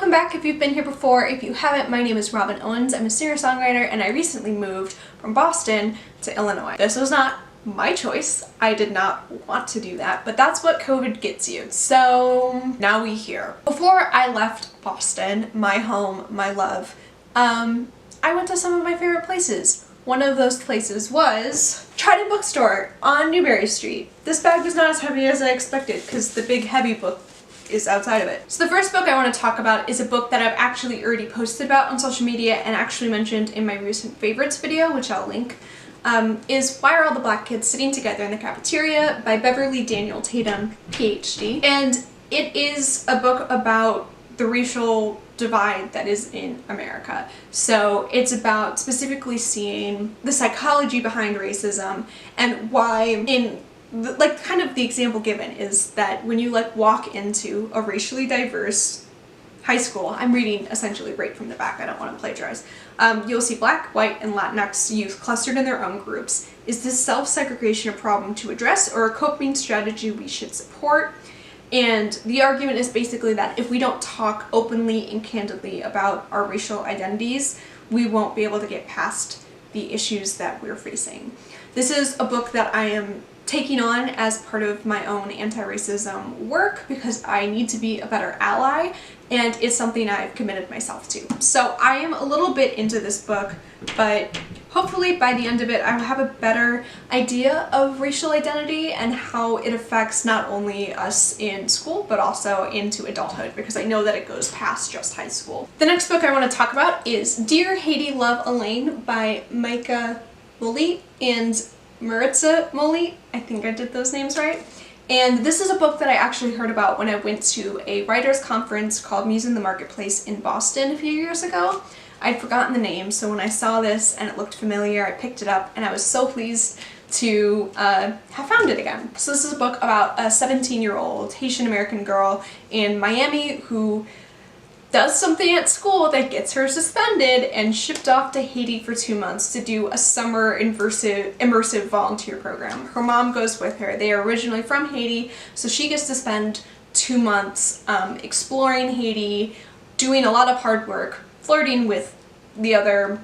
welcome back if you've been here before. If you haven't, my name is Robin Owens. I'm a singer-songwriter and I recently moved from Boston to Illinois. This was not my choice. I did not want to do that, but that's what COVID gets you. So now we here. Before I left Boston, my home, my love, I went to some of my favorite places. One of those places was Trident bookstore on Newberry Street. This bag was not as heavy as I expected because the big heavy book is outside of it. So the first book I want to talk about is a book that I've actually already posted about on social media and actually mentioned in my recent favorites video, which I'll link, is Why Are All the Black Kids Sitting Together in the Cafeteria by Beverly Daniel Tatum, PhD. And it is a book about the racial divide that is in America. So it's about specifically seeing the psychology behind racism and why kind of the example given is that when you walk into a racially diverse high school, I'm reading essentially right from the back, I don't want to plagiarize, you'll see Black, White, and Latinx youth clustered in their own groups. Is this self-segregation a problem to address or a coping strategy we should support? And the argument is basically that if we don't talk openly and candidly about our racial identities, we won't be able to get past the issues that we're facing. This is a book that I am taking on as part of my own anti-racism work because I need to be a better ally, and it's something I've committed myself to. So I am a little bit into this book, but hopefully by the end of it I will have a better idea of racial identity and how it affects not only us in school but also into adulthood, because I know that it goes past just high school. The next book I want to talk about is Dear Haiti, Love Elaine by Micah Mully and Maritza Mully. I think I did those names right. And this is a book that I actually heard about when I went to a writers conference called Muse in the Marketplace in Boston a few years ago. I'd forgotten the name, so when I saw this and it looked familiar, I picked it up and I was so pleased to have found it again. So this is a book about a 17-year-old Haitian American girl in Miami who does something at school that gets her suspended and shipped off to Haiti for 2 months to do a summer immersive volunteer program. Her mom goes with her. They are originally from Haiti, so she gets to spend 2 months exploring Haiti, doing a lot of hard work, flirting with the other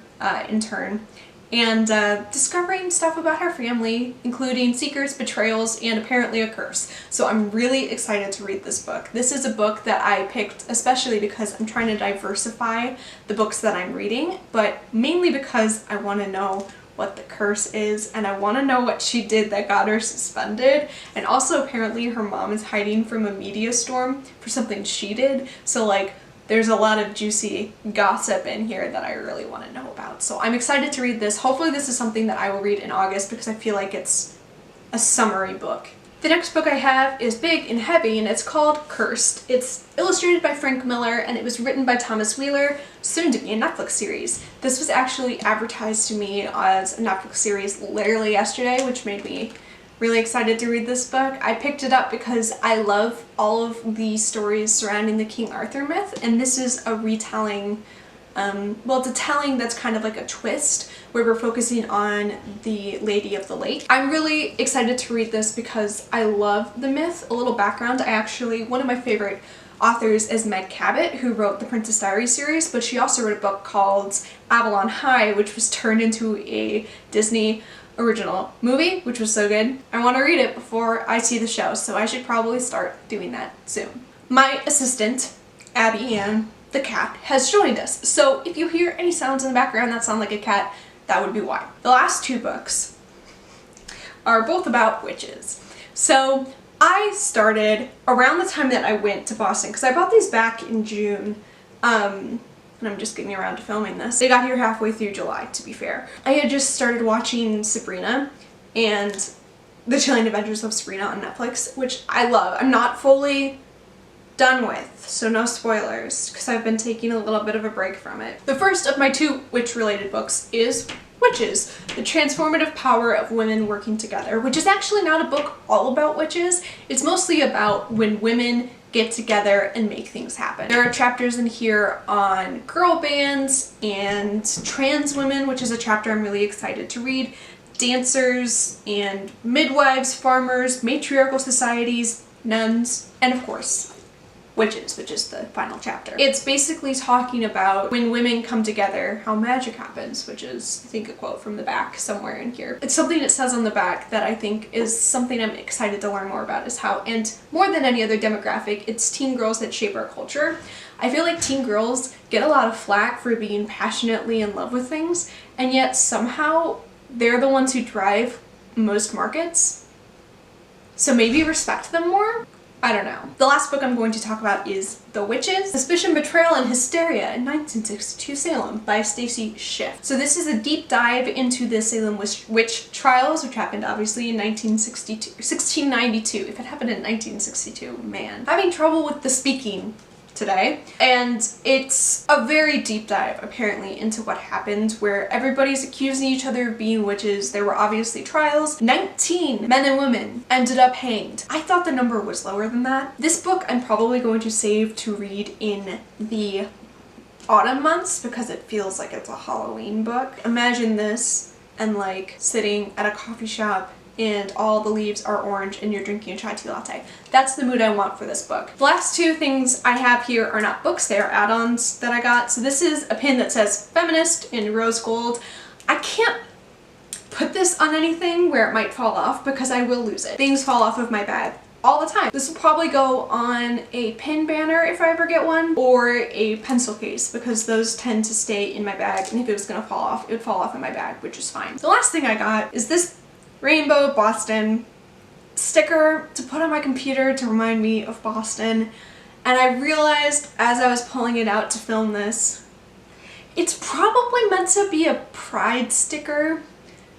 intern, and discovering stuff about her family, including secrets, betrayals, and apparently a curse. So I'm really excited to read this book. This is a book that I picked especially because I'm trying to diversify the books that I'm reading, but mainly because I want to know what the curse is and I want to know what she did that got her suspended. And also apparently her mom is hiding from a media storm for something she did. So there's a lot of juicy gossip in here that I really want to know about. So I'm excited to read this. Hopefully this is something that I will read in August because I feel like it's a summery book. The next book I have is big and heavy and it's called Cursed. It's illustrated by Frank Miller and it was written by Thomas Wheeler, soon to be a Netflix series. This was actually advertised to me as a Netflix series literally yesterday, which made me really excited to read this book. I picked it up because I love all of the stories surrounding the King Arthur myth, and this is a retelling, well, it's a telling that's kind of like a twist where we're focusing on the Lady of the Lake. I'm really excited to read this because I love the myth. A little background, one of my favorite authors is Meg Cabot, who wrote the Princess Diaries series, but she also wrote a book called Avalon High, which was turned into a Disney original movie, which was so good. I want to read it before I see the show, so I should probably start doing that soon. My assistant, Abby Ann, the cat, has joined us, so if you hear any sounds in the background that sound like a cat, that would be why. The last 2 books are both about witches. So I started around the time that I went to Boston, because I bought these back in June, and I'm just getting around to filming this. They got here halfway through July, to be fair. I had just started watching Sabrina and The Chilling Adventures of Sabrina on Netflix, which I love. I'm not fully done with, so no spoilers, because I've been taking a little bit of a break from it. The first of my 2 witch-related books is Witches, The Transformative Power of Women Working Together, which is actually not a book all about witches. It's mostly about when women get together and make things happen. There are chapters in here on girl bands and trans women, which is a chapter I'm really excited to read, dancers and midwives, farmers, matriarchal societies, nuns, and of course, Witches, which is the final chapter. It's basically talking about when women come together, how magic happens, which is, I think, a quote from the back somewhere in here. It's something it says on the back that I think is something I'm excited to learn more about, is how, and more than any other demographic, it's teen girls that shape our culture. I feel like teen girls get a lot of flack for being passionately in love with things, and yet somehow they're the ones who drive most markets. So maybe respect them more? I don't know. The last book I'm going to talk about is The Witches, Suspicion, Betrayal, and Hysteria in 1962 Salem by Stacy Schiff. So this is a deep dive into the Salem witch trials, which happened obviously in 1692. If it happened in 1962, man. Having trouble with the speaking today, and it's a very deep dive apparently into what happened, where everybody's accusing each other of being witches. There were obviously trials. 19 men and women ended up hanged. I thought the number was lower than that. This book I'm probably going to save to read in the autumn months because it feels like it's a Halloween book. Imagine this and like sitting at a coffee shop and all the leaves are orange and you're drinking a chai tea latte. That's the mood I want for this book. The last two things I have here are not books, they are add-ons that I got. So this is a pin that says Feminist in rose gold. I can't put this on anything where it might fall off because I will lose it. Things fall off of my bag all the time. This will probably go on a pin banner if I ever get one, or a pencil case, because those tend to stay in my bag, and if it was gonna fall off, it would fall off in my bag, which is fine. The last thing I got is this Rainbow Boston sticker to put on my computer to remind me of Boston, and I realized as I was pulling it out to film this, it's probably meant to be a Pride sticker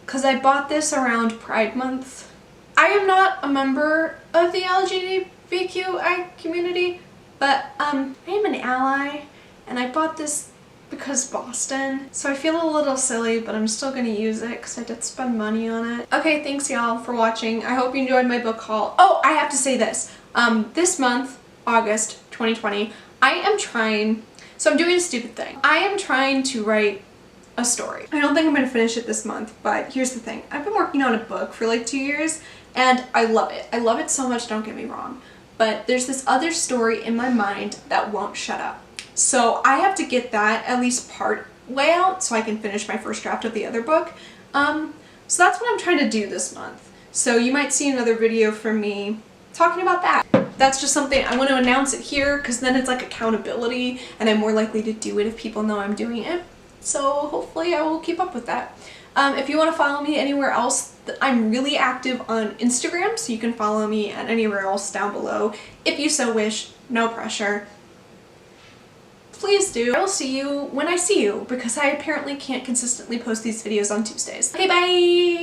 because I bought this around Pride Month. I am not a member of the LGBTQI community, but I am an ally, and I bought this because Boston. So I feel a little silly, but I'm still gonna use it because I did spend money on it. Okay, thanks y'all for watching. I hope you enjoyed my book haul. Oh, I have to say this. This month, August 2020, I am trying, so I'm doing a stupid thing. I am trying to write a story. I don't think I'm gonna finish it this month, but here's the thing. I've been working on a book for like 2 years, and I love it. I love it so much, don't get me wrong. But there's this other story in my mind that won't shut up. So I have to get that at least part way out so I can finish my first draft of the other book. So that's what I'm trying to do this month. So you might see another video from me talking about that. That's just something I want to announce it here because then it's like accountability and I'm more likely to do it if people know I'm doing it. So hopefully I will keep up with that. If you want to follow me anywhere else, I'm really active on Instagram, so you can follow me at anywhere else down below if you so wish. No pressure. Please do. I will see you when I see you because I apparently can't consistently post these videos on Tuesdays. Okay, bye!